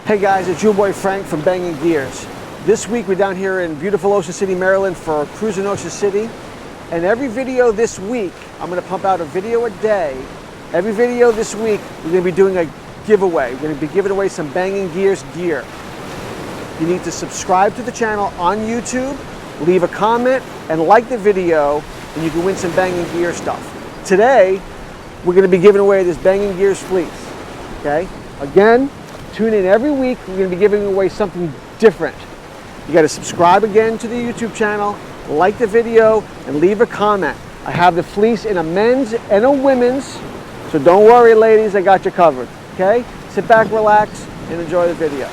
Hey guys, it's your boy Frank from Bangin Gears. This week we're down here in beautiful Ocean City, Maryland for Cruisin Ocean City. And every video this week, I'm gonna pump out a video a day. Every video this week, we're gonna be doing a giveaway. We're gonna be giving away some Bangin Gears gear. You need to subscribe to the channel on YouTube, leave a comment, and like the video, and you can win some Bangin Gear stuff. Today, we're gonna be giving away this Bangin Gears fleece, okay? Again, tune in every week. We're going to be giving away something different. You got to subscribe again to the YouTube channel, like the video, and leave a comment. I have the fleece in a men's and a women's, so don't worry, ladies, I got you covered. Okay? Sit back, relax, and enjoy the video.